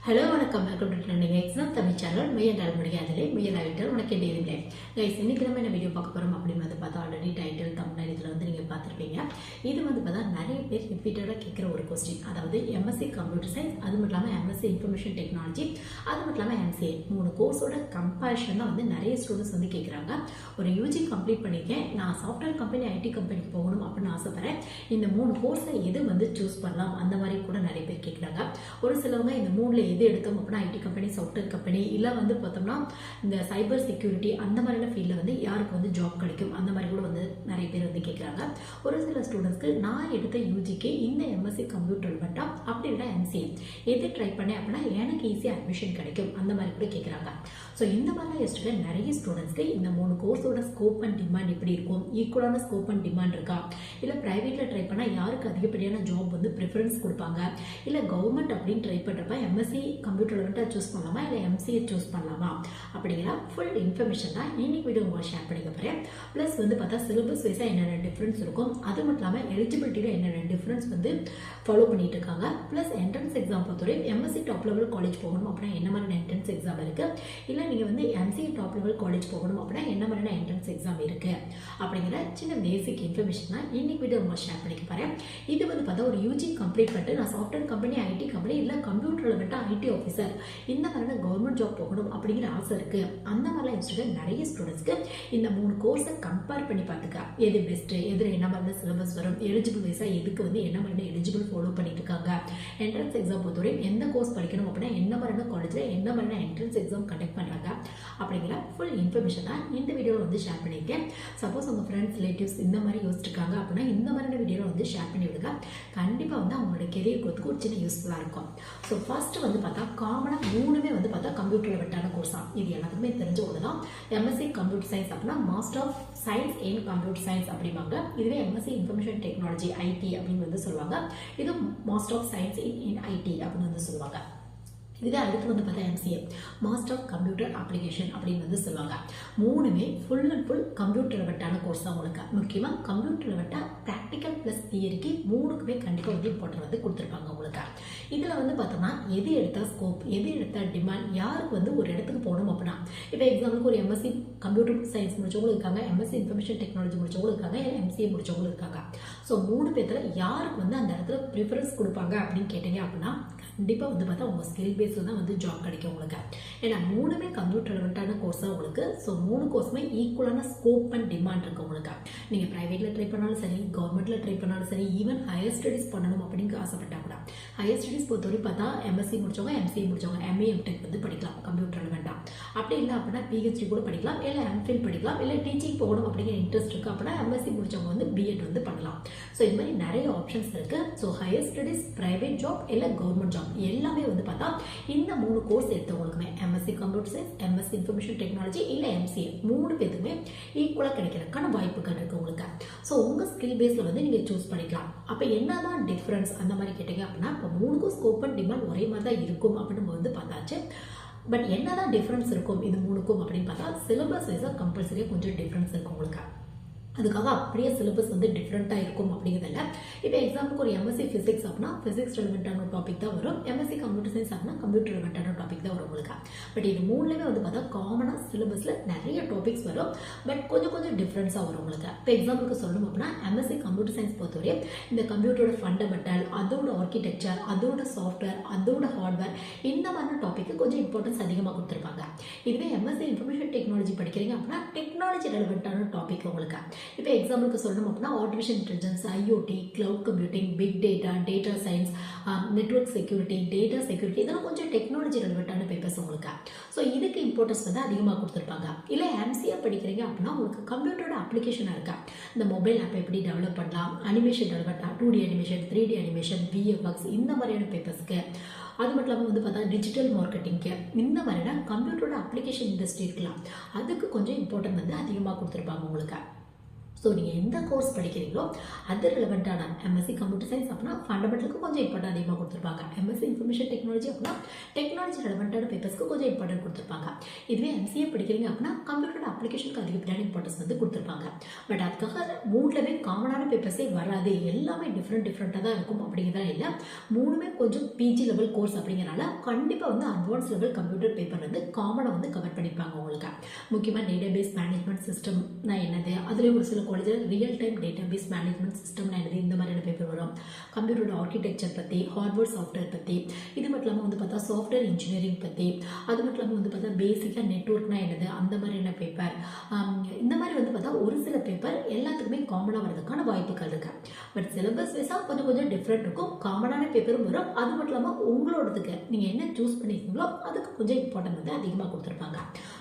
Hello வணக்கம், welcome to trending exam Tamil channel. முயன்றால் முடியாதலே முயலாவிட்டால் உனக்கு என்ன இருந்தேன் கைஸ். இன்னைக்கு நம்ம என்ன வீடியோ பார்க்க போகிறோம் அப்படின்னு வந்து பார்த்தா ஆல்ரெடி டைட்டில் தமிழ் இதில் வந்து நீங்கள் பார்த்துருப்பீங்க. இது வந்து பார்த்தா நிறைய பேர் ரிப்பீட்டடாக கேட்குற ஒரு கொஸ்டின். அதாவது எம்எஸ்சி கம்ப்யூட்டர் சயின்ஸ், அது மட்டும் இல்லாமல் எம்எஸ்சி இன்ஃபர்மேஷன் டெக்னாலஜி, அது மட்டும் இல்லாமல் எம்சிஏ 3 கோர்ஸோட கம்பேரிஷன் தான் வந்து நிறைய ஸ்டூடெண்ட்ஸ் வந்து கேட்குறாங்க. ஒரு யூஜி கம்ப்ளீட் பண்ணியிருக்கேன், நான் சாஃப்ட்வேர் கம்பெனி ஐடி கம்பெனிக்கு போகணும் அப்படின்னு ஆசைப்படுறேன், இந்த 3 கோர்ஸை எது வந்து சூஸ் பண்ணலாம் அந்த மாதிரி கூட நிறைய பேர் கேட்குறாங்க. ஒரு சிலவங்க இந்த 3ல் எது எடுத்தோம் அப்படின்னா ஐடி கம்பெனி, சாஃப்ட்வேர் கம்பெனி, இல்லை வந்து பார்த்தோம்னா இந்த சைபர் செக்யூரிட்டி அந்த மாதிரியான ஃபீல்டில் வந்து யாருக்கு வந்து ஜாப் கிடைக்கும் அந்த மாதிரி கூட வந்து நிறைய பேர் வந்து கேட்குறாங்க. ஒரு சில ஸ்டூடெண்ட்ஸ்க்கு நான் எடுத்த யூஜிக்கு இந்த எம்எஸ்சி கம்ப்யூட்டர் வேண்டாம், அப்படி இல்லை எம்சிஏ எது ட்ரை பண்ணேன் அப்படின்னா எனக்கு ஈஸியாக அட்மிஷன் கிடைக்கும் அந்த மாதிரி கூட கேட்குறாங்க. ஸோ இந்த மாதிரிலாம் யோசிச்சுட்டு நிறைய ஸ்டூடெண்ட்ஸ்க்கு இந்த 3 கோர்ஸோட ஸ்கோப் அண்ட் டிமாண்ட் எப்படி இருக்கும், ஈக்குவலான ஸ்கோப் அண்ட் டிமாண்ட் இருக்கா, இல்லை ப்ரைவேட்டில் ட்ரை பண்ணால் யாருக்கு அதிகப்படியான ஜாப் வந்து ப்ரிஃபரன்ஸ் கொடுப்பாங்க, இல்லை கவர்மெண்ட் அப்படின்னு ட்ரை பண்ணுறப்ப எம்எஸ்சி கம்ப்யூட்டர் வந்துட்டு சூஸ் பண்ணலாமா இல்லை எம்சிஏ சூஸ் பண்ணலாமா அப்படிங்கிற ஃபுல் இன்ஃபர்மேஷன் தான் இன்னைக்கு வீடியோ உங்களுக்கு ஷேர் பண்ணிக்க போகிறேன். ப்ளஸ் வந்து பார்த்தா சிலபஸ் வைஸாக என்னென்ன டிஃப்ரென்ஸ் இருக்கும், அது மட்டும் இல்லாமல் எலிஜிபிலிட்டியில் என்னென்ன டிஃப்ரென்ஸ் வந்து ஃபாலோ பண்ணிட்டு இருக்காங்க. ப்ளஸ் என்ட்ரன்ஸ் எக்ஸாம் பொறுத்தவரை எம்எஸ்சி டாப் லெவல் காலேஜ் போகணும் அப்படின்னா என்ன மாதிரியான என்ட்ரன்ஸ் எக்ஸாம் இருக்குது, இல்லை நீங்கள் வந்து எம்சிஏ டாப் லெவல் காலேஜ் போகணும் அப்படின்னா என்ன மாதிரியான என்ட்ரன்ஸ் எக்ஸாம் இருக்குது அப்படிங்கிற சின்ன பேசிக் இன்ஃபர்மேஷன் தான் இன்னைக்கு வீடியோ உங்களுக்கு ஷேர் பண்ணிக்க போகிறேன். இது வந்து பார்த்தா ஒரு யூஜி கம்ப்ளீட் பண்ணிட்டு நான் சாஃப்ட்வேர் கம்பெனி, ஐடி கம்பெனி, இல்லை கம்ப்யூட்டரில் வந்துட்டு ஐடி ஆஃபீஸர் இந்த மாதிரியான கவர்மெண்ட் ஜாப் போகணும் அப்படிங்கிற ஆசை இருக்குது. அந்த மாதிரிலாம் யோசிச்சுட்டு நிறைய ஸ்டூடெண்ட்ஸ்க்கு இந்த 3 கோர்ஸை கம்பேர் பண்ணி பார்த்துக்க எது பெஸ்ட்டு, எதில் என்ன மாதிரியான சிலபஸ் வரும், எலிஜிபிள் வைஸாக எதுக்கு வந்து என்ன மாதிரியான எலிஜிபிள் ஃபாலோ பண்ணிட்டு இருக்காங்க, என்ட்ரன்ஸ் எக்ஸாம் பொறுத்தவரை எந்த கோர்ஸ் படிக்கணும் அப்படின்னா என்ன மாதிரியான காலேஜில் என்ன மாதிரியான என்ட்ரன்ஸ் எக்ஸாம் கண்டக்ட் பண்ணுறாங்க அப்படிங்கிற ஃபுல் இன்ஃபர்மேஷன் தான் இந்த வீடியோவில் வந்து ஷேர் பண்ணியிருக்கேன். சப்போஸ் உங்கள் ஃப்ரெண்ட்ஸ், ரிலேட்டிவ்ஸ் இந்த மாதிரி யோசிச்சிருக்காங்க அப்படின்னா இந்த மாதிரியான வீடியோவில் வந்து ஷேர் பண்ணி விடுங்க. கண்டிப்பாக வந்து அவங்களோட கெரியர் growth-க்கு ஒரு சின்ன யூஸ்ஃபுல்லாக இருக்கும். ஸோ ஃபர்ஸ்ட் வந்து பார்த்தா காமனாக 3மே வந்து பார்த்தா கம்ப்யூட்டர் ரிலேட்டடான கோர்ஸ் தான். இது எல்லாத்துக்குமே தெரிஞ்ச ஒன்று தான். எம்எஸ்சி கம்ப்யூட்டர் சயின்ஸ் அப்படின்னா master of science in computer science அப்படிம்பாங்க. இதுவே எம்எஸ்சி இன்ஃபர்மேஷன் டெக்னாலஜி ஐடி அப்படின்னு வந்து சொல்லுவாங்க. இது master of science in IT அப்படின்னு வந்து சொல்லுவாங்க. இதுவே அடுத்து வந்து பார்த்தா MCA master of computer application அப்படின்னு வந்து சொல்லுவாங்க. 3மே ஃபுல் அண்ட் ஃபுல் கம்ப்யூட்டர் ரிலேட்டடான கோர்ஸ் தான். உங்களுக்கு முக்கியமாக கம்ப்யூட்டர் ரிலேட்டடாக ப்ராக்டிக்கல் ப்ளஸ் தியரிக்கு 3க்குமே கண்டிப்பாக வந்து இம்பார்ட்டன்ட் வந்து கொடுத்துருப்பாங்க உங்களுக்கு. இதில் வந்து பார்த்தோம்னா எது எடுத்தால் ஸ்கோப், எது எடுத்தால் டிமாண்ட், யாருக்கு வந்து ஒரு இடத்துக்கு போகணும் அப்படின்னா இப்போ எக்ஸாம்பிளுக்கு ஒரு எம்எஸ்சி கம்ப்யூட்டர் சயின்ஸ் முடிச்சவங்களும் இருக்காங்க, எம்எஸ்சி இன்ஃபர்மேஷன் டெக்னாலஜி முடிச்சவங்களும் இருக்காங்க, எம்சிஏ முடிச்சவங்களும் இருக்காங்க. ஸோ 3 பேர்த்தில் யாருக்கு வந்து அந்த இடத்துல ப்ரிஃபரன்ஸ் கொடுப்பாங்க அப்படின்னு கேட்டீங்க அப்படின்னா கண்டிப்பாக வந்து பார்த்தா உங்கள் ஸ்கில் பேஸில் தான் வந்து ஜாப் கிடைக்கும் உங்களுக்கு. ஏன்னா 3மே கம்ப்யூட்டர் ரிலேட்டடான கோர்ஸ் தான் உங்களுக்கு. ஸோ 3 கோர்ஸுமே ஈக்குவலான ஸ்கோப் அண்ட் டிமாண்ட் இருக்குது உங்களுக்கு. நீங்கள் ப்ரைவேட்டில் ட்ரை பண்ணாலும் சரி, கவர்மெண்ட்டில் ட்ரை பண்ணாலும் சரி, ஈவன் ஹையர் ஸ்டடீஸ் பண்ணணும் அப்படின்னு ஆசைப்பட்டா கூட ஹையர் ஸ்டடீஸ் பொறுத்தவரை பார்த்தா எம்எஸ்சி முடிச்சவங்க, எம்சிஏ முடிச்சவங்க, எம்ஏ எம்டெக் வந்து படிக்கலாம் கம்ப்யூட்டர் ரிலேட்டடாக. அப்படி இல்லை அப்படின்னா பிஹெச்டி கூட படிக்கலாம், இல்லை எம்ஃபில் படிக்கலாம், இல்லை டீச்சிங் போகணும் அப்படிங்கிற இன்ட்ரெஸ்ட் இருக்குது அப்படின்னா எம்எஸ்சி முடிச்சவங்க வந்து பிஎட் வந்து பண்ணலாம். ஸோ இது மாதிரி நிறைய ஆப்ஷன்ஸ் இருக்குது. So higher studies, private job, இல்லை கவர்மெண்ட் ஜாப் எல்லாமே வந்து பார்த்தா இந்த 3 கோர்ஸ் எடுத்தவங்களுக்குமே MSc computer science, MSc information technology, இல்லை எம்சிஏ 3 பேருக்குமே ஈக்குவலாக கிடைக்கிறதுக்கான வாய்ப்புகள் இருக்குது உங்களுக்கு. ஸோ உங்கள் ஸ்கில் பேஸில் வந்து நீங்கள் சூஸ் பண்ணிக்கலாம். அப்போ என்னதான் டிஃப்ரென்ஸ் அந்த மாதிரி கேட்டீங்க அப்படின்னா இப்போ 3க்கும் ஸ்கோப் அண்ட் டிமாண்ட் ஒரே மாதிரி தான் இருக்கும் அப்படின்னு நம்ம வந்து பார்த்தாச்சு. பட் என்னதான் டிஃப்ரென்ஸ் இருக்கும் இது 3க்கும் அப்படின்னு பார்த்தா சிலபஸ் வைஸாக கம்பல்சரியாக கொஞ்சம் டிஃப்ரென்ஸ் இருக்கும் உங்களுக்கு. அதுக்காக அப்படியே சிலபஸ் வந்து டிஃப்ரெண்ட்டாக இருக்கும் அப்படிங்கிறதில்ல. இப்போ எக்ஸாம்பிளுக்கு ஒரு எம்எஸ்சி ஃபிசிக்ஸ் அப்படின்னா ஃபிசிக்ஸ் ரிலவெண்ட்டான டாபிக் தான் வரும், எம்எஸ்சி கம்ப்யூட்டர் சயின்ஸ் அப்படின்னா கம்ப்யூட்டர் ரிலவெண்ட்டான டாபிக் தான் வரும் உங்களுக்கு. பட் இது 3லேயுமே வந்து பார்த்தா காமனாக சிலபஸில் நிறைய டாபிக்ஸ் வரும், பட் கொஞ்சம் கொஞ்சம் டிஃப்ரென்ஸாக வரும் உங்களுக்கு. இப்போ எக்ஸாம்பிளுக்கு சொல்லணும் அப்படின்னா எம்எஸ்சி கம்ப்யூட்டர் சயின்ஸ் பொறுத்தவரை இந்த கம்ப்யூட்டரோட ஃபண்டமெண்டல், அதோட ஆர்கிடெக்சர், அதோட சாஃப்ட்வேர், அதோட ஹார்ட்வேர் இந்த மாதிரி டாபிக்கு கொஞ்சம் இம்பார்ட்டன்ஸ் அதிகமாக கொடுத்துருப்பாங்க. இதுவே எம்எஸ்சி இன்ஃபர்மேஷன் டெக்னாலஜி படிக்கிறீங்க அப்படின்னா டெக்னாலஜி ரெலவெண்ட்டான டாபிக் உங்களுக்கு. இப்போ எக்ஸாம்பிளுக்கு சொல்லணும் அப்படின்னா artificial intelligence, IoT, cloud computing, big data, data science, network security, data security இதெல்லாம் கொஞ்சம் டெக்னாலஜி ரெலவெண்ட்டான பேப்பர்ஸ் உங்களுக்கு. ஸோ இதுக்கு இம்பார்ட்டன்ஸ் வந்து அதிகமாக கொடுத்துருப்பாங்க. இல்லை எம்சிஏ படிக்கிறீங்க அப்படின்னா உங்களுக்கு கம்ப்யூட்டரோட அப்ளிகேஷனாக இருக்கா, இந்த மொபைல் ஆப் எப்படி டெவலப் பண்ணலாம், animation development, 2D animation, 3D animation, VFX இந்த மாதிரியான பேப்பர்ஸ்க்கு, அது மட்டும் இல்லாமல் வந்து பார்த்தா டிஜிட்டல் மார்க்கெட்டிங்க்கு இந்த மாதிரியான கம்ப்யூட்டரோட அப்ளிகேஷன் இண்டஸ்ட்ரி இருக்கலாம், அதுக்கு கொஞ்சம் இம்பார்ட்டன்ட் வந்து அதிகமாக கொடுத்துருப்பாங்க உங்களுக்கு. ஸோ நீங்கள் எந்த கோர்ஸ் படிக்கிறீங்களோ அது ரிலவெண்ட்டான எம்எஸ்சி கம்ப்யூட்டர் சயின்ஸ் அப்படின்னா ஃபண்டமெண்டலுக்கு கொஞ்சம் இம்பார்ட்டன் அதிகமாக கொடுத்துருப்பாங்க. எம்எஸ்சி இன்ஃபர்மேஷன் டெக்னாலஜி அப்படின்னா டெக்னாலஜி ரிலவெண்ட்டான பேப்பர்ஸ்க்கு கொஞ்சம் இம்பார்ட்டன் கொடுத்துருப்பாங்க. இதுவே எம்சிஏ படிக்கிறீங்க அப்படின்னா கம்ப்யூட்டர் அப்ளிகேஷனுக்கு அதிகப்படியான இம்பார்ட்டன்ஸ் வந்து கொடுத்துருப்பாங்க. பட் அதுக்காக மூணுமே காமனான பேப்பர்ஸே வராது, எல்லாமே டிஃப்ரெண்ட்டாக தான் இருக்கும் அப்படிங்கிறதா இல்லை. மூணுமே கொஞ்சம் பிஜி லெவல் கோர்ஸ் அப்படிங்கிறனால கண்டிப்பாக வந்து அட்வான்ஸ் லெவல் கம்ப்யூட்டர் பேப்பர் வந்து காமனாக வந்து கவர் பண்ணிப்பாங்க உங்களுக்கு. முக்கியமாக டேட்டாபேஸ் மேனேஜ்மெண்ட் சிஸ்டம்னா என்னது, அதுலேயும் ஒரு சில காலேஜில் ரியல் டைம் டேட்டாபேஸ் மேனேஜ்மெண்ட் சிஸ்டம்னா என்னது, இந்த மாதிரியான பேப்பர் வரும். கம்ப்யூட்டரோட ஆர்கிடெக்சர் பற்றி, ஹார்ட்வேர் சாஃப்ட்வேர் பற்றி, இது மட்டும் இல்லாமல் வந்து பார்த்தா சாஃப்ட்வேர் இன்ஜினியரிங் பற்றி, அது மட்டும் இல்லாமல் வந்து பார்த்தா பேசிக்காக நெட்ஒர்க்னா என்னது அந்த மாதிரியான பேப்பர். இந்த மாதிரி வந்து பார்த்தா ஒரு சில பேப்பர் எல்லாத்துக்குமே காமனாக வரதுக்கான வாய்ப்புகள் இருக்கு. பட் சிலபஸ் வைஸாக கொஞ்சம் டிஃப்ரெண்ட் இருக்கும். காமனான பேப்பரும் வரும். அது மட்டும் இல்லாமல் உங்களோடதுக்கு நீங்கள் என்ன சூஸ் பண்ணியிருக்கீங்களோ அதுக்கு கொஞ்சம் இம்பார்ட்டன் வந்து அதிகமாக கொடுத்துருப்பாங்க.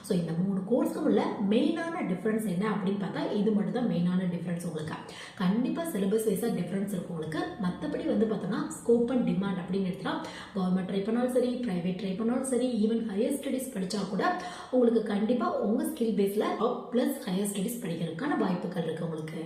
ஸோ இந்த 3 கோர்ஸுக்கும் உள்ள மெயினான டிஃப்ரென்ஸ் என்ன அப்படின்னு பார்த்தா இது மட்டும் தான் மெயினான டிஃப்ரென்ஸ் உங்களுக்கு. கண்டிப்பாக சிலபஸ் வைஸாக டிஃப்ரென்ஸ் இருக்கும் உங்களுக்கு. மற்றபடி வந்து பார்த்தோன்னா ஸ்கோப் அண்ட் டிமாண்ட் அப்படின்னு எடுத்துனா கவர்மெண்ட் ட்ரை பண்ணாலும் சரி, ப்ரைவேட் ட்ரை பண்ணாலும் சரி, ஈவன் ஹையர் ஸ்டடீஸ் படித்தா கூட உங்களுக்கு கண்டிப்பாக உங்கள் ஸ்கில் பேஸில் ப்ளஸ் ஹையர் ஸ்டடீஸ் படிக்கிறதுக்கான வாய்ப்புகள் இருக்குது உங்களுக்கு.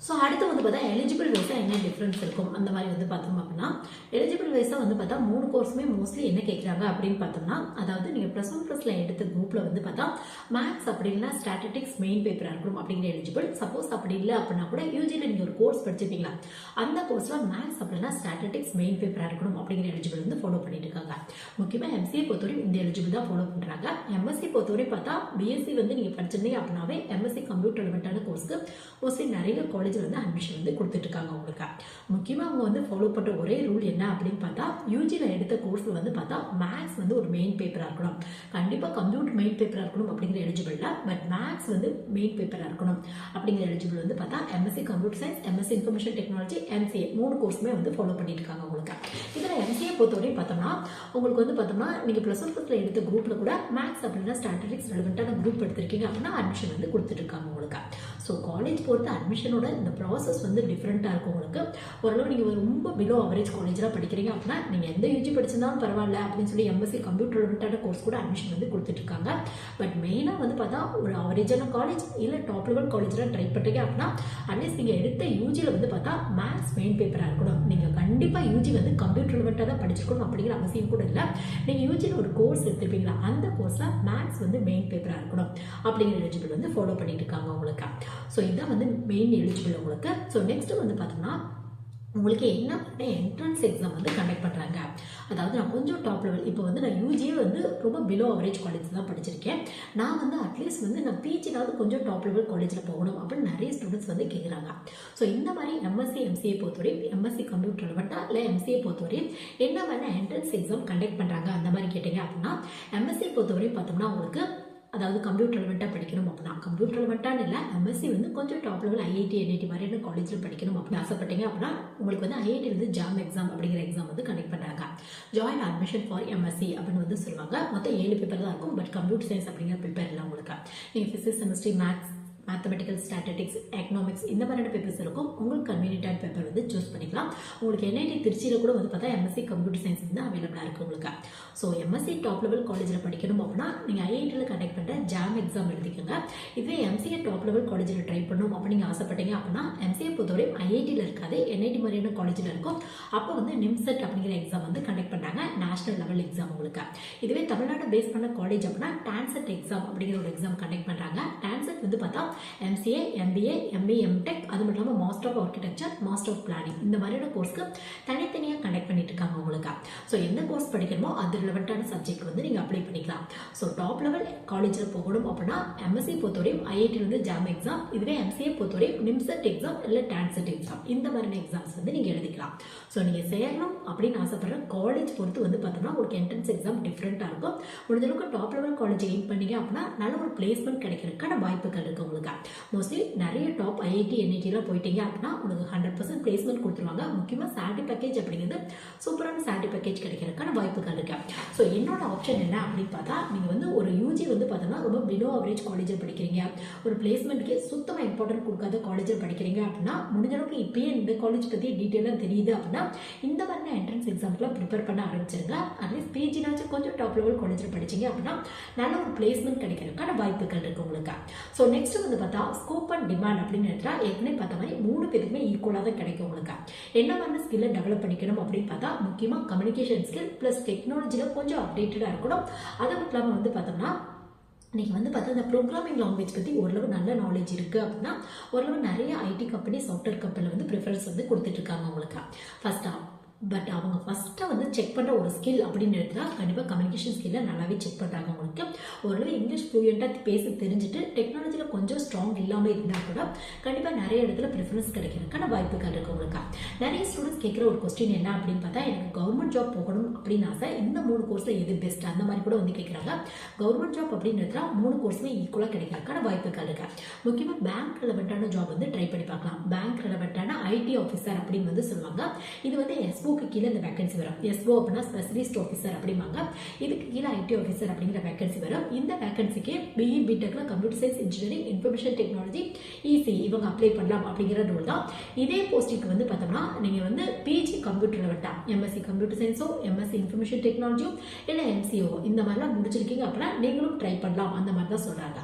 ஸோ அடுத்து வந்து பார்த்தா எலிஜிபிள் வைஸாக என்ன டிஃப்ரென்ஸ் இருக்கும் அந்த மாதிரி வந்து பார்த்தோம் அப்படின்னா எலிஜிபிள் வைஸாக வந்து பார்த்தா 3 கோர்ஸுமே மோஸ்ட்லி என்ன கேட்குறாங்க அப்படின்னு பார்த்தோம்னா, அதாவது நீங்கள் +1+ல எடுத்த குரூப்பில் வந்து பார்த்தா மேக்ஸ் அப்படி இல்லைனா ஸ்டாட்டிஸ்டிக்ஸ் மெயின் பேப்பராக இருக்கணும் அப்படிங்கிற எலிஜிபிள். சப்போஸ் அப்படி இல்லை அப்படின்னா கூட யூஜியில் நீங்கள் ஒரு கோர்ஸ் படிச்சிருப்பீங்களா, அந்த கோர்ஸில் மேக்ஸ் அப்படின்னா ஸ்டாட்டிஸ்டிக்ஸ் மெயின் பேப்பராக இருக்கணும் அப்படிங்கிற எலிஜிபிள் வந்து ஃபாலோ பண்ணிட்டு இருக்காங்க. முக்கியமாக எம்சிஏ பொறுத்தவரைக்கும் இந்த எலிஜிபிள் தான் ஃபாலோ பண்ணுறாங்க. எம்எஸ்சி பொறுத்தவரைக்கும் பார்த்தா பிஎஸ்சி வந்து நீங்கள் படிச்சிருந்தீங்க அப்படின்னாவே எம்எஸ்சி கம்ப்யூட்டர் ரிலேட்டடான கோர்ஸ்க்கு மோஸ்ட்லி நிறைய காலேஜ் வந்து அட்மிஷன் வந்து கொடுத்துட்டு இருக்காங்க உங்களுக்கு. முக்கியமாக அவங்க வந்து ஃபாலோ பண்ணுற ஒரே ரூல் என்ன அப்படின்னு பார்த்தா யூஜியில் எடுத்த கோர்ஸில் வந்து பார்த்தா மேக்ஸ் வந்து ஒரு மெயின் பேப்பராக இருக்கணும். கண்டிப்பாக கம்ப்யூட்டர் மெயின் பேப்பராக இருக்கணும் அப்படிங்கிற எலிஜிபிள் இல்லை, பட் மேக்ஸ் வந்து மெயின் பேப்பராக இருக்கணும் அப்படிங்கிற எலிஜிபிள் வந்து பார்த்தா MSc computer science, MSc information technology, MCA 3 கோர்ஸுமே வந்து ஃபாலோ பண்ணிட்டு இருக்காங்க உங்களுக்கு. இதில் எம்சிஏ பொறுத்தவரையும் பார்த்தோம்னா உங்களுக்கு வந்து பார்த்தோம்னா நீங்கள் +1+ல எடுத்த குரூப்பில் கூட மேக்ஸ் அப்படின்னா ஸ்டாட்டிஸ்டிக்ஸ் ரெலவெண்ட்டான குரூப் எடுத்திருக்கீங்க அப்படின்னா அட்மிஷன் வந்து கொடுத்துட்டு இருக்காங்க உங்களுக்கு. ஸோ காலேஜ் பொறுத்த அட்மிஷனோட இந்த ப்ராசஸ் வந்து டிஃப்ரெண்ட்டாக இருக்கும் உங்களுக்கு. ஓரளவு நீங்கள் ரொம்ப பிலோ அவரேஜ் காலேஜெலாம் படிக்கிறீங்க அப்படின்னா நீங்கள் எந்த யூஜி படிச்சிருந்தாலும் பரவாயில்ல அப்படின்னு சொல்லி எம்எஸ்சி கம்ப்யூட்டர் ரிலேட்டடான கோர்ஸ் கூட அட்மிஷன் வந்து கொடுத்துட்ருக்காங்க. பட் மெயினாக வந்து பார்த்தா ஒரு அவரேஜான காலேஜ் இல்லை டாப் லெவல் காலேஜில் ட்ரை பண்ணுறீங்க அப்படின்னா அட்லீஸ்ட் நீங்கள் எடுத்த யூஜியில் வந்து பார்த்தா மேக்ஸ் மெயின் பேப்பராக இருக்கணும். நீங்கள் கண்டிப்பாக யூஜி வந்து கம்ப்யூட்டர் ரிலேட்டடாக தான் படிச்சிருக்கணும் அப்படிங்கிற அவசியம் கூட இல்லை. நீங்கள் யூஜியில் ஒரு கோர்ஸ் எடுத்துருப்பீங்களா, அந்த கோர்ஸில் மேக்ஸ் வந்து மெயின் பேப்பராக இருக்கணும் அப்படிங்கிற எலிஜிபிள் வந்து ஃபாலோ பண்ணிட்டு இருக்காங்க உங்களுக்கு. ஸோ இதுதான் வந்து மெயின் எலிஜிபிள் உங்களுக்கு. ஸோ நெக்ஸ்ட் வந்து பார்த்தோம்னா உங்களுக்கு என்ன என்ட்ரன்ஸ் எக்ஸாம் வந்து கண்டக்ட் பண்ணுறாங்க. அதாவது நான் கொஞ்சம் டாப் லெவல், இப்போ வந்து நான் யூஜியே வந்து ரொம்ப பிலோ அவரேஜ் காலேஜ் தான் படிச்சிருக்கேன். நான் வந்து அட்லீஸ்ட் வந்து நான் பிஜினாவது கொஞ்சம் டாப் லெவல் காலேஜில் போகணும் அப்படின்னு நிறைய ஸ்டூடெண்ட்ஸ் வந்து கேட்குறாங்க. ஸோ இந்த மாதிரி எம்எஸ்சி எம்சிஏ பொறுத்தவரையும் எம்எஸ்சி கம்ப்யூட்டர் ரிலேட்டடா இல்லை எம்சிஏ பொறுத்தவரையும் என்ன மாதிரி என்ட்ரன்ஸ் எக்ஸாம் கண்டக்ட் பண்ணுறாங்க அந்த மாதிரி கேட்டீங்க அப்படின்னா எம்எஸ்சி பொறுத்தவரையும் பார்த்தோம்னா உங்களுக்கு அதாவது கம்ப்யூட்டர் ரிலேவெண்ட்டாக படிக்கணும் அப்படின்னா கம்ப்யூட்டர் ரிலேவெண்ட்டான்னு இல்லை, எம்எஸ்சி வந்து கொஞ்சம் டாப் லெவல் ஐஐடி என்ஐடி மாதிரியான காலேஜில் படிக்கணும் அப்படின்னு ஆசைப்பட்டீங்க அப்படின்னா உங்களுக்கு வந்து ஐஐடி வந்து ஜாம் எக்ஸாம் அப்படிங்கிற எக்ஸாம் வந்து கண்டக்ட் பண்ணுறாங்க. ஜாயின் அட்மிஷன் ஃபார் எம்எஸ்சி அப்படின்னு வந்து சொல்லுவாங்க. மொத்தம் 7 பேப்பர் தான் இருக்கும். பட் கம்ப்யூட்டர் சயின்ஸ் அப்படிங்கிற பேப்பர் இல்லை உங்களுக்கு. நீங்கள் physics, chemistry, maths, mathematical, statistics, economics இந்த மாதிரியான பேப்பர்ஸ் இருக்கும். உங்களுக்கு கன்வீனியன்டான பேப்பர் வந்து சூஸ் பண்ணிக்கலாம். உங்களுக்கு என்ஐடி திருச்சியில் கூட வந்து பார்த்தா எம்எஸ்சி கம்ப்யூட்டர் சயின்ஸ் வந்து அவைலபிளாக இருக்குது உங்களுக்கு. ஸோ எம்எஸ்சி டாப் லெவல் காலேஜில் படிக்கணும் அப்படின்னா நீங்கள் ஐஐடியில் கண்டக்ட் பண்ணுற ஜாம் எக்ஸாம் எழுதிக்கோங்க. இதுவே எம்சிஏ டாப் லெவல் காலேஜில் ட்ரை பண்ணணும் அப்படின்னு ஆசைப்பட்டீங்க அப்படின்னா எம்சிஏ பொறுத்தவரையும் ஐஐடியில் இருக்காது, என்ஐடி மாதிரியான காலேஜில் இருக்கும். அப்போ வந்து நிம்செட் அப்படிங்கிற எக்ஸாம் வந்து கண்டக்ட் பண்ணுறாங்க, நேஷனல் லெவல் எக்ஸாம் உங்களுக்கு. இதுவே தமிழ்நாடு பேஸ் பண்ண காலேஜ் அப்படின்னா டான்செட் எக்ஸாம் அப்படிங்கிற ஒரு எக்ஸாம் கண்டக்ட் பண்ணுறாங்க. டான்செட் வந்து பார்த்தா எம்சிஏ, எம்பிஏ, எம்இ, எம்டெக், அது மட்டும் இல்லாமல் master of architecture, master of planning இந்த மாதிரியான கோர்ஸ்க்கு தனித்தனியாக கண்டக்ட் பண்ணிட்டு இருக்காங்க உங்களுக்கு. ஸோ எந்த கோர்ஸ் படிக்கணுமோ அது ரிலவெண்ட்டான சப்ஜெக்ட் வந்து நீங்கள் அப்ளை பண்ணிக்கலாம். ஸோ டாப் லெவல் காலேஜில் போகணும் அப்படின்னா எம்எஸ்சி பொறுத்தவரையும் ஐஐடியில் வந்து ஜாம் எக்ஸாம், இதுவே எம்சிஏ பொறுத்தவரையும் நிம்செட் எக்ஸாம் இல்லை டான்செட் எக்ஸாம் இந்த மாதிரியான எக்ஸாம்ஸ் வந்து நீங்கள் எழுதிக்கலாம். ஸோ நீங்கள் சேரணும் அப்படின்னு ஆசைப்படுற காலேஜ் பொறுத்து வந்து பார்த்தோம்னா உங்களுக்கு என்ட்ரன்ஸ் எக்ஸாம் டிஃப்ரெண்ட்டாக இருக்கும். முடிஞ்ச அளவுக்கு டாப் லெவல் காலேஜ் எய்ம் பண்ணீங்க அப்படின்னா நல்ல ஒரு பிளேஸ்மெண்ட் கிடைக்கிறதுக்கான வாய்ப்புகள் இருக்குது உங்களுக்கு. மோஸ்ட்லி நிறைய டாப் ஐஐடி என்ஐடிலாம் போயிட்டீங்க அப்படின்னா உங்களுக்கு 100% பிளேஸ்மெண்ட் கொடுத்துருவாங்க. முக்கியமாக சேலரி பேக்கேஜ் அப்படிங்கிறது சூப்பரான சேலரி பேக்கேஜ் கிடைக்கிறதுக்கான வாய்ப்புகள் இருக்கு. ஸோ என்னோட ஆப்ஷன் என்ன அப்படின்னு பார்த்தா நீங்கள் வந்து ஒரு யூஜி வந்து பார்த்தோம்னா ரொம்ப பிலோ அவரேஜ் காலேஜில் படிக்கிறீங்க, ஒரு பிளேஸ்மெண்ட்டுக்கே சுத்தமாக இம்பார்ட்டன்ட் கொடுக்காத காலேஜில் படிக்கிறீங்க அப்படின்னா முடிஞ்ச அளவுக்கு இப்பயே இந்த காலேஜ் பற்றி டீட்டெயிலாக தெரியுது அப்படின்னா இந்த மாதிரி என்ட்ரன்ஸ் எக்ஸாம்க்குலாம் ப்ரிப்பேர் பண்ண ஆரம்பிச்சிருங்க. பட்சத்தில் அட்லீஸ்ட் பிஜினாச்சும் கொஞ்சம் டாப் லெவல் காலேஜில் படிச்சிங்க அப்படின்னா நல்ல ஒரு பிளேஸ்மெண்ட் கிடைக்கிறதுக்கான வாய்ப்புகள் இருக்குது உங்களுக்கு. ஸோ நெக்ஸ்ட் வந்து பார்த்தா ஸ்கோப் அண்ட் டிமாண்ட் அப்படின்னு எடுத்தா ஏற்கனவே பார்த்த மாதிரி 3 பேருக்குமே ஈக்குவலாக தான் கிடைக்கும் உங்களுக்கு. என்ன மாதிரி ஸ்கில்லை டெவலப் பண்ணிக்கணும் அப்படின்னு பார்த்தா முக்கியமாக கம்யூனிகேஷன் ஸ்கில் ப்ளஸ் டெக்னாலஜியில் கொஞ்சம் அப்டேட்டடாக இருக்கணும். அது மட்டும் இல்லாமல் வந்து பார்த்தோம்னா நீங்கள் வந்து பார்த்தா இந்த ப்ரோக்ராமிங் லாங்குவேஜ் பற்றி ஓரளவு நல்ல நாலேஜ் இருக்குது அப்படின்னா ஓரளவு நிறைய ஐடி கம்பெனி சாஃப்ட்வேர் கம்பெனியில் வந்து ப்ரிஃபரன்ஸ் வந்து கொடுத்துட்ருக்காங்க உங்களுக்கு ஃபஸ்ட்டாக. பட் அவங்க ஃபஸ்ட்டாக வந்து செக் பண்ணுற ஒரு ஸ்கில் அப்படின்னு எடுத்துனா கண்டிப்பாக கம்யூனிகேஷன் ஸ்கில்லை நல்லாவே செக் பண்ணுறாங்க உங்களுக்கு. ஓரளவு இங்கிலீஷ் ஃப்ளூயண்ட்டாக பேச தெரிஞ்சுட்டு டெக்னாலஜியில் கொஞ்சம் ஸ்ட்ராங் இல்லாமல் இருந்தால் கூட கண்டிப்பாக நிறைய இடத்துல ப்ரிஃபரன்ஸ் கிடைக்கிறதுக்கான வாய்ப்புகள் இருக்குது உங்களுக்கு. நிறைய ஸ்டூடெண்ட்ஸ் கேட்குற ஒரு கொஸ்டின் என்ன அப்படின்னு பார்த்தா எனக்கு கவர்மெண்ட் ஜாப் போகணும் அப்படின்னு ஆசை, இந்த 3 கோர்ஸில் எது பெஸ்ட் அந்த மாதிரி கூட வந்து கேட்குறாங்க. கவர்மெண்ட் ஜாப் அப்படின்னு எடுத்துனா 3 கோர்ஸுமே ஈக்குவலாக கிடைக்கிறதுக்கான வாய்ப்புகள் இருக்கு. முக்கியமாக பேங்க் ரெலவெண்ட்டான ஜாப் வந்து ட்ரை பண்ணி பார்க்கலாம். பேங்க் ரெலவெண்ட்டான ஐடி ஆஃபீஸர் அப்படின்னு வந்து சொல்லுவாங்க. இது வந்து எஸ்ஓக்கு கீழே இந்த வேகன்சி வரும். எஸ்ஓ அப்படின்னா ஸ்பெஷலிஸ்ட் ஆஃபீஸர் அப்படிம்பாங்க. இதுக்கு கீழே ஐடி ஆஃபீஸர் அப்படிங்கிற வேகன்சி வரும். இந்த வேகன்சிக்கு பிஇ பிடெக்ல computer science engineering information technology EC இவங்க அப்ளை பண்ணலாம் அப்படிங்கிற ரூல் தான். இதே போஸ்டிங்க்கு வந்து பார்த்தோம்னா நீங்கள் வந்து பிஜி கம்ப்யூட்டர் லெவல்ட்டா எம்எஸ்சி கம்ப்யூட்டர் சயின்ஸோ எம்எஸ்சி இன்ஃபர்மேஷன் டெக்னாலஜியோ இல்லை எம்சிஓ இந்த மாதிரிலாம் முடிச்சிருக்கீங்க அப்படின்னா நீங்களும் ட்ரை பண்ணலாம் அந்த மாதிரி தான் சொல்கிறாங்க.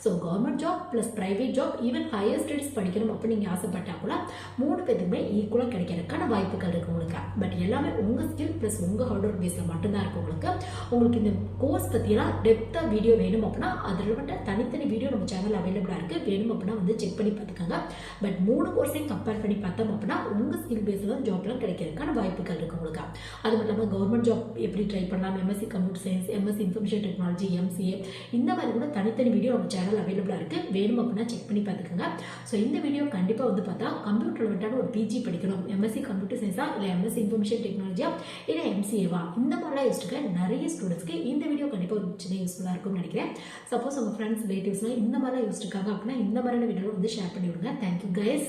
So government job plus private job even higher studies படிக்கணும் அப்படின்னு நீங்கள் ஆசைப்பட்டா கூட 3 பேருக்குமே ஈக்குவலாக கிடைக்கிறதுக்கான வாய்ப்புகள் இருக்குது உங்களுக்கு. பட் எல்லாமே உங்கள் ஸ்கில் ப்ளஸ் உங்கள் ஹார்ட் ஒர்க் பேஸில் மட்டும்தான் இருக்குது உங்களுக்கு. உங்களுக்கு இந்த கோர்ஸ் பற்றியெல்லாம் டெப்த்தாக வீடியோ வேணும் அப்படின்னா அதில் மட்டும் தனித்தனி வீடியோ நம்ம சேனல் அவைலபிளாக இருக்குது. வேணும் அப்படின்னா வந்து செக் பண்ணி பார்த்துக்கோங்க. பட் 3 கோர்ஸையும் கம்பேர் பண்ணி பார்த்தோம் அப்படின்னா உங்கள் ஸ்கில் பேஸில் தான் ஜாப்லாம் கிடைக்கிறதுக்கான வாய்ப்புகள் இருக்குது உங்களுக்கு. அது மட்டும் இல்லாமல் கவர்மெண்ட் ஜாப் எப்படி ட்ரை பண்ணலாம், MSc computer science, MSc information technology, MCA இந்த மாதிரி கூட தனித்தனி வீடியோ நம்ம சேனல் அவைலபிளாக இருக்குது. வேணும் அப்படின்னா செக் பண்ணி பார்த்துக்கோங்க. ஸோ இந்த வீடியோ கண்டிப்பாக வந்து பார்த்தா கம்ப்யூட்டர் ரிலேட்டடான ஒரு பிஜி படிக்கணும், எம்எஸ்சி கம்ப்யூட்டர் சயின்ஸா இல்லை எம்எஸ்சி இன்ஃபர்மேஷன் டெக்னாலஜியா இல்லை எம்சிஏவா இந்த மாதிரிலாம் யோசிச்சுக்க நிறைய ஸ்டூடெண்ட்ஸ்க்கு இந்த வீடியோ கண்டிப்பாக ஒரு சின்ன யூஸ்ஃபுல்லாக இருக்கும்னு நினைக்கிறேன். சப்போஸ் உங்கள் ஃப்ரெண்ட்ஸ் ரிலேட்டிவ்ஸ்லாம் இந்த மாதிரிலாம் யோசிச்சிருக்காங்க அப்படின்னா இந்த மாதிரியான வீடியோ வந்து ஷேர் பண்ணி விடுங்க. Thank you guys.